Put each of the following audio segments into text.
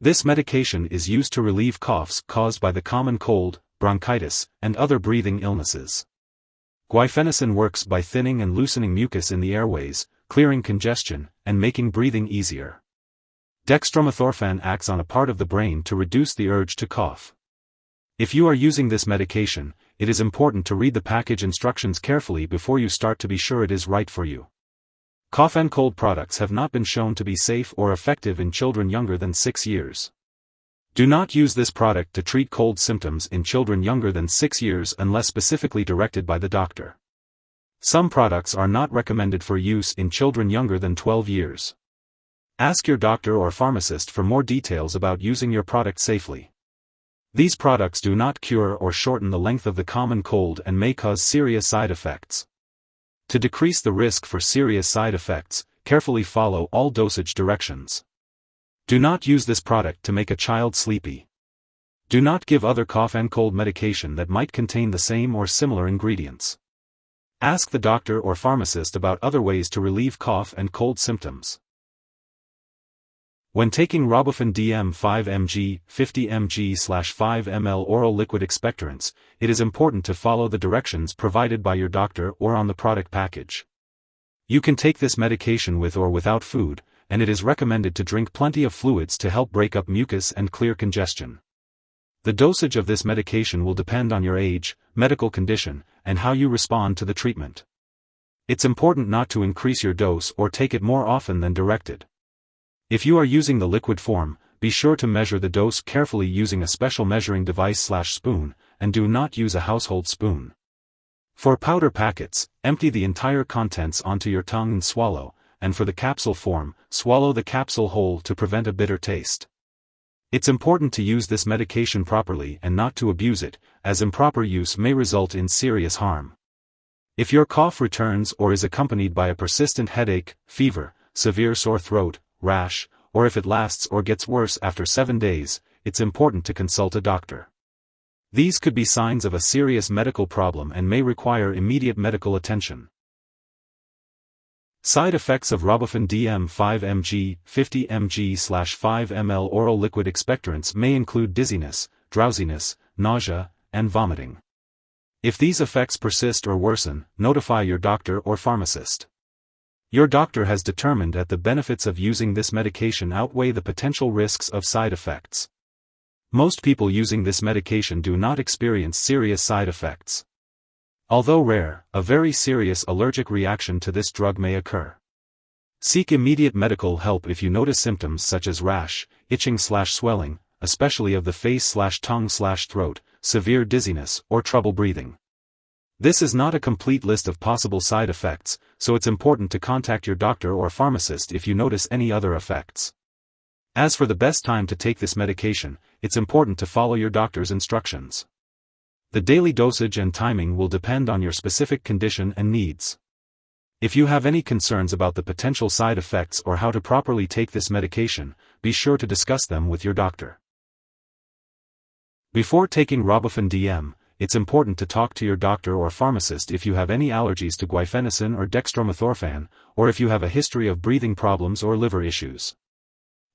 This medication is used to relieve coughs caused by the common cold, bronchitis, and other breathing illnesses. Guaifenesin works by thinning and loosening mucus in the airways, clearing congestion, and making breathing easier. Dextromethorphan acts on a part of the brain to reduce the urge to cough. If you are using this medication, it is important to read the package instructions carefully before you start to be sure it is right for you. Cough and cold products have not been shown to be safe or effective in children younger than 6 years. Do not use this product to treat cold symptoms in children younger than 6 years unless specifically directed by the doctor. Some products are not recommended for use in children younger than 12 years. Ask your doctor or pharmacist for more details about using your product safely. These products do not cure or shorten the length of the common cold and may cause serious side effects. To decrease the risk for serious side effects, carefully follow all dosage directions. Do not use this product to make a child sleepy. Do not give other cough and cold medication that might contain the same or similar ingredients. Ask the doctor or pharmacist about other ways to relieve cough and cold symptoms. When taking Robafen DM 5 mg, 50 mg/5 ml oral liquid expectorants, it is important to follow the directions provided by your doctor or on the product package. You can take this medication with or without food, and it is recommended to drink plenty of fluids to help break up mucus and clear congestion. The dosage of this medication will depend on your age, medical condition, and how you respond to the treatment. It's important not to increase your dose or take it more often than directed. If you are using the liquid form, be sure to measure the dose carefully using a special measuring device/spoon, and do not use a household spoon. For powder packets, empty the entire contents onto your tongue and swallow, and for the capsule form, swallow the capsule whole to prevent a bitter taste. It's important to use this medication properly and not to abuse it, as improper use may result in serious harm. If your cough returns or is accompanied by a persistent headache, fever, severe sore throat, rash, or if it lasts or gets worse after 7 days, it's important to consult a doctor. These could be signs of a serious medical problem and may require immediate medical attention. Side effects of Robafen DM 5 mg, 50 mg/5 ml oral liquid expectorants may include dizziness, drowsiness, nausea, and vomiting. If these effects persist or worsen, notify your doctor or pharmacist. Your doctor has determined that the benefits of using this medication outweigh the potential risks of side effects. Most people using this medication do not experience serious side effects. Although rare, a very serious allergic reaction to this drug may occur. Seek immediate medical help if you notice symptoms such as rash, itching/swelling, especially of the face/tongue/throat, severe dizziness, or trouble breathing. This is not a complete list of possible side effects, so it's important to contact your doctor or pharmacist if you notice any other effects. As for the best time to take this medication, it's important to follow your doctor's instructions. The daily dosage and timing will depend on your specific condition and needs. If you have any concerns about the potential side effects or how to properly take this medication, be sure to discuss them with your doctor. Before taking Robafen DM, it's important to talk to your doctor or pharmacist if you have any allergies to Guaifenesin or Dextromethorphan, or if you have a history of breathing problems or liver issues.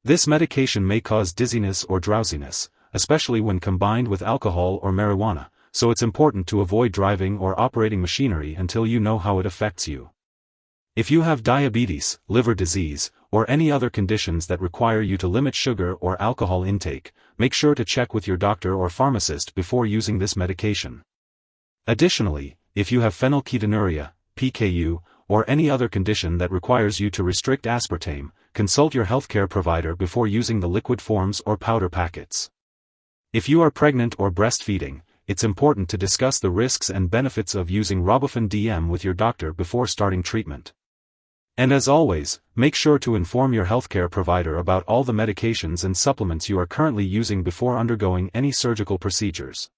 This medication may cause dizziness or drowsiness, especially when combined with alcohol or marijuana, so it's important to avoid driving or operating machinery until you know how it affects you. If you have diabetes, liver disease, or any other conditions that require you to limit sugar or alcohol intake, make sure to check with your doctor or pharmacist before using this medication. Additionally, if you have phenylketonuria, PKU, or any other condition that requires you to restrict aspartame, consult your healthcare provider before using the liquid forms or powder packets. If you are pregnant or breastfeeding, it's important to discuss the risks and benefits of using Robafen DM with your doctor before starting treatment. And as always, make sure to inform your healthcare provider about all the medications and supplements you are currently using before undergoing any surgical procedures.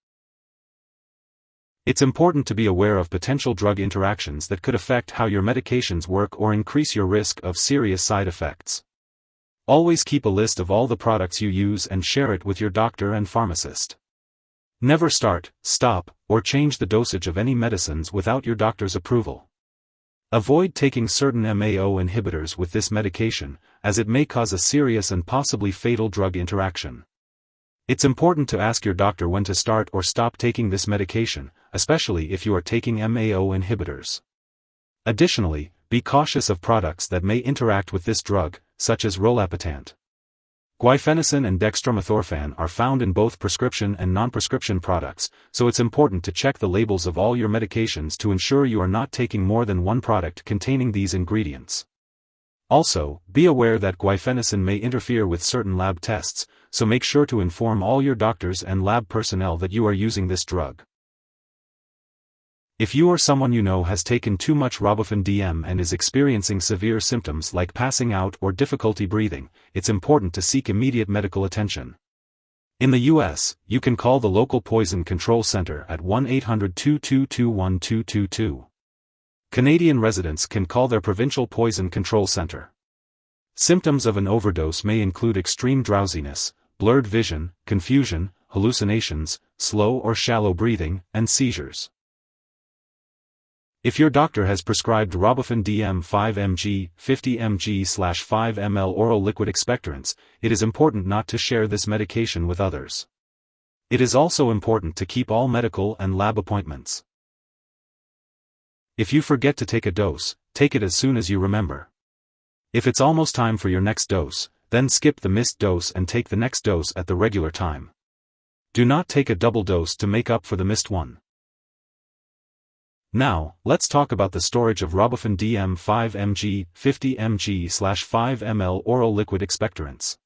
It's important to be aware of potential drug interactions that could affect how your medications work or increase your risk of serious side effects. Always keep a list of all the products you use and share it with your doctor and pharmacist. Never start, stop, or change the dosage of any medicines without your doctor's approval. Avoid taking certain MAO inhibitors with this medication, as it may cause a serious and possibly fatal drug interaction. It's important to ask your doctor when to start or stop taking this medication, especially if you are taking MAO inhibitors. Additionally, be cautious of products that may interact with this drug, such as Robafen. Guaifenesin and Dextromethorphan are found in both prescription and non-prescription products, so it's important to check the labels of all your medications to ensure you are not taking more than one product containing these ingredients. Also, be aware that Guaifenesin may interfere with certain lab tests, so make sure to inform all your doctors and lab personnel that you are using this drug. If you or someone you know has taken too much Robafen DM and is experiencing severe symptoms like passing out or difficulty breathing, it's important to seek immediate medical attention. In the US, you can call the local poison control center at 1-800-222-1222. Canadian residents can call their provincial poison control center. Symptoms of an overdose may include extreme drowsiness, blurred vision, confusion, hallucinations, slow or shallow breathing, and seizures. If your doctor has prescribed Robafen DM 5 mg, 50 mg/5 ml oral liquid expectorants, it is important not to share this medication with others. It is also important to keep all medical and lab appointments. If you forget to take a dose, take it as soon as you remember. If it's almost time for your next dose, then skip the missed dose and take the next dose at the regular time. Do not take a double dose to make up for the missed one. Now, let's talk about the storage of Robafen DM 5 mg, 50 mg/5 ml oral liquid expectorants.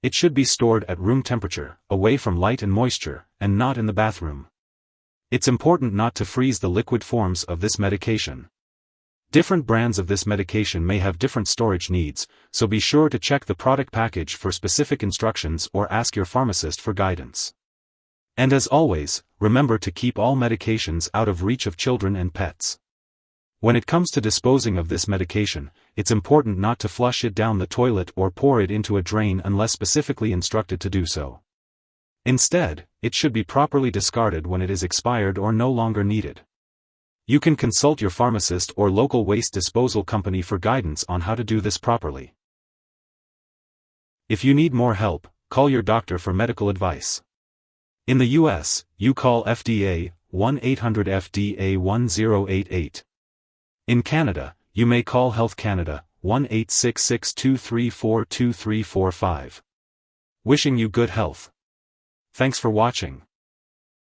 It should be stored at room temperature, away from light and moisture, and not in the bathroom. It's important not to freeze the liquid forms of this medication. Different brands of this medication may have different storage needs, so be sure to check the product package for specific instructions or ask your pharmacist for guidance. And as always, remember to keep all medications out of reach of children and pets. When it comes to disposing of this medication, it's important not to flush it down the toilet or pour it into a drain unless specifically instructed to do so. Instead, it should be properly discarded when it is expired or no longer needed. You can consult your pharmacist or local waste disposal company for guidance on how to do this properly. If you need more help, call your doctor for medical advice. In the US, you call FDA, 1-800-FDA-1088. In Canada, you may call Health Canada, 1-866-234-2345. Wishing you good health. Thanks for watching.